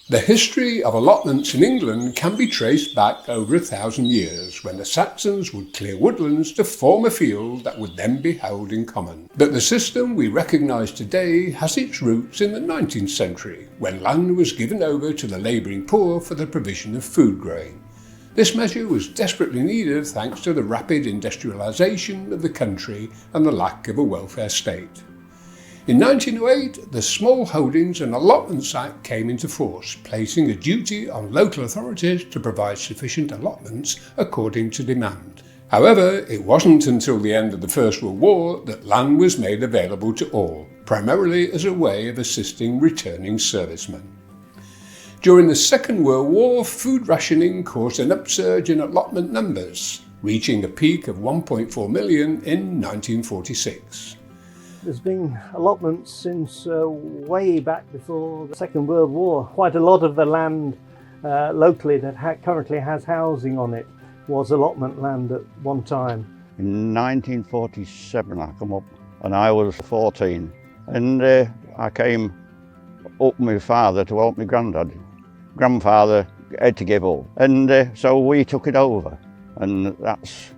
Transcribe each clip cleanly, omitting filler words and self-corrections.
The history of allotments in England can be traced back over 1,000 years, when the Saxons would clear woodlands to form a field that would then be held in common. But the system we recognise today has its roots in the 19th century, when land was given over to the labouring poor for the provision of food grain. This measure was desperately needed thanks to the rapid industrialisation of the country and the lack of a welfare state. In 1908, the Small Holdings and Allotments Act came into force, placing a duty on local authorities to provide sufficient allotments according to demand. However, it wasn't until the end of the First World War that land was made available to all, primarily as a way of assisting returning servicemen. During the Second World War, food rationing caused an upsurge in allotment numbers, reaching a peak of 1.4 million in 1946. There's been allotments since way back before the Second World War. Quite a lot of the land locally that currently has housing on it was allotment land at one time. In 1947 I come up and I was 14 and I came up with my father to help my granddad. Grandfather had to give up and so we took it over and that's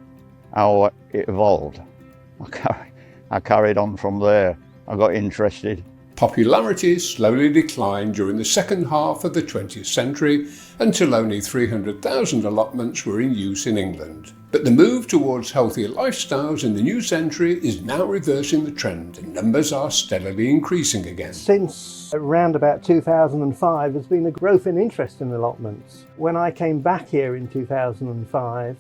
how it evolved. I carried on from there. I got interested. Popularity slowly declined during the second half of the 20th century until only 300,000 allotments were in use in England. But the move towards healthier lifestyles in the new century is now reversing the trend and numbers are steadily increasing again. Since around about 2005, there's been a growth in interest in allotments. When I came back here in 2005,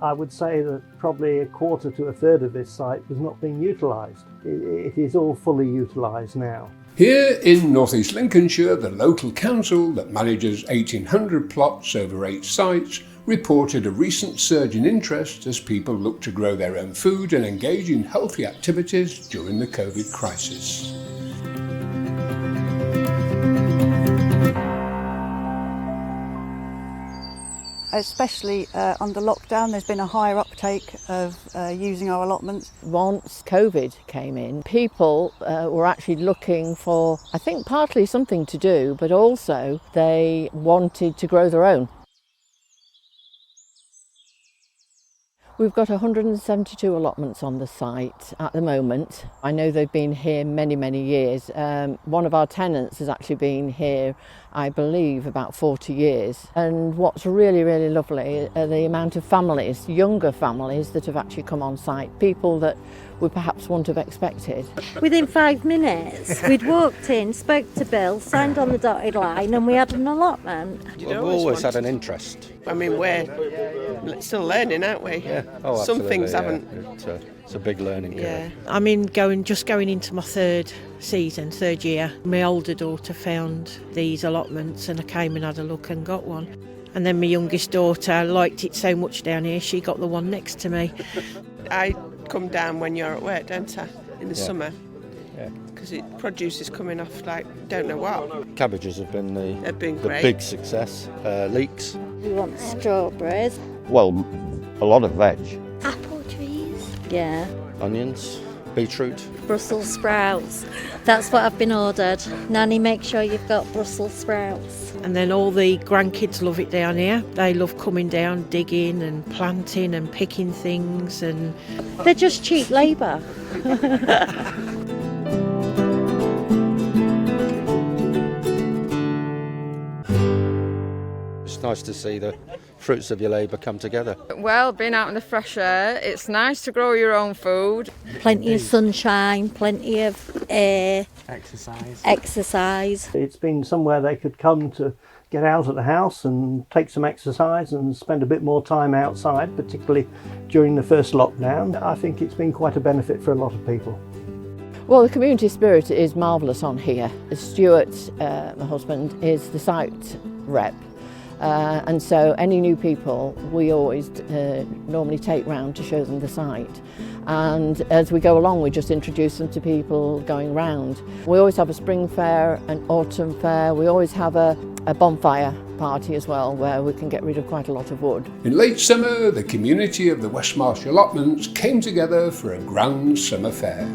I would say that probably a quarter to a third of this site was not being utilised. It is all fully utilised now. Here in North East Lincolnshire, the local council that manages 1,800 plots over 8 sites reported a recent surge in interest as people look to grow their own food and engage in healthy activities during the COVID crisis. Especially under lockdown, there's been a higher uptake of using our allotments. Once COVID came in, people were actually looking for, I think, partly something to do, but also they wanted to grow their own. We've got 172 allotments on the site at the moment. I know they've been here many, many years. One of our tenants has actually been here, I believe, about 40 years. And what's really, really lovely are the amount of families, younger families, that have actually come on site, people that we perhaps wouldn't have expected. Within 5 minutes, we'd walked in, spoke to Bill, signed on the dotted line, and we had an allotment. We've always had an interest. I mean, we're still learning, aren't we? Yeah. Oh, some things haven't. It's a big learning curve. Yeah. I mean, going into my third year. My older daughter found these allotments and I came and had a look and got one. And then my youngest daughter liked it so much down here, she got the one next to me. I come down when you're at work, don't I, in the summer? Yeah. Because produce is coming off like don't know what. Cabbages have been the great. big success. Leeks. We want strawberries. Well, a lot of veg. Apple trees. Yeah. Onions. Beetroot. Brussels sprouts. That's what I've been ordered. Nanny, make sure you've got Brussels sprouts. And then all the grandkids love it down here. They love coming down, digging and planting and picking things. And they're just cheap labour. It's nice to see the fruits of your labour come together. Well, being out in the fresh air, it's nice to grow your own food. Plenty of sunshine, plenty of air. Exercise. It's been somewhere they could come to get out of the house and take some exercise and spend a bit more time outside, particularly during the first lockdown. I think it's been quite a benefit for a lot of people. Well, the community spirit is marvellous on here. Stuart, my husband, is the site rep. And so any new people we always normally take round to show them the site, and as we go along we just introduce them to people going round. We always have a spring fair, an autumn fair, we always have a bonfire party as well where we can get rid of quite a lot of wood. In late summer, the community of the West Marsh allotments came together for a grand summer fair.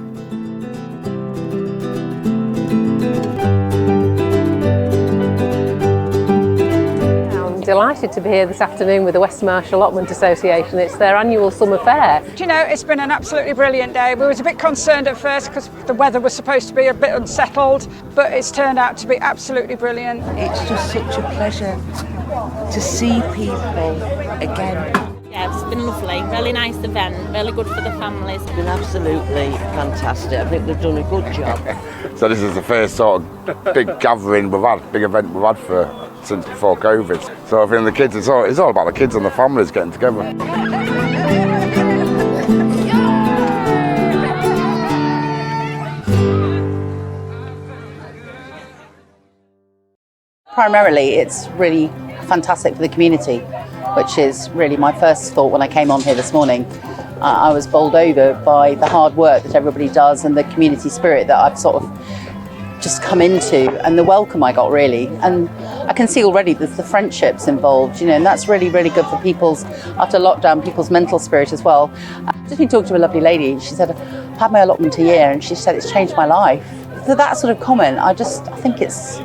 delighted to be here this afternoon with the West Marsh Allotment Association. It's their annual summer fair. Do you know, it's been an absolutely brilliant day. We was a bit concerned at first because the weather was supposed to be a bit unsettled, but it's turned out to be absolutely brilliant. It's just such a pleasure to see people again. Yeah, it's been lovely, really nice event, really good for the families. It's been absolutely fantastic. I think they've done a good job. So this is the first sort of big gathering we've had, big event we've had since before COVID. So I think the kids, it's all about the kids and the families getting together. Primarily, it's really fantastic for the community, which is really my first thought when I came on here this morning. I was bowled over by the hard work that everybody does and the community spirit that I've sort of just come into, and the welcome I got really. And I can see already there's the friendships involved, you know, and that's really, really good for after lockdown, people's mental spirit as well. I've just been talking to a lovely lady. She said, I've had my allotment a year, and she said it's changed my life. So that sort of comment, I think it's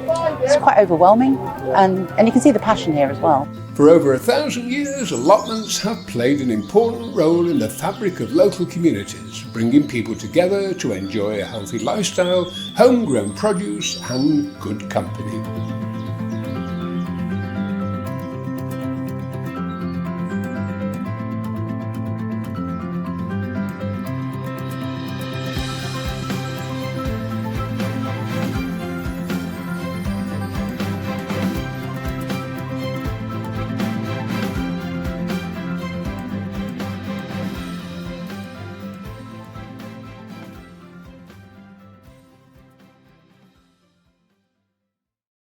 quite overwhelming, and you can see the passion here as well. For over 1,000 years, allotments have played an important role in the fabric of local communities, bringing people together to enjoy a healthy lifestyle, homegrown produce and good company.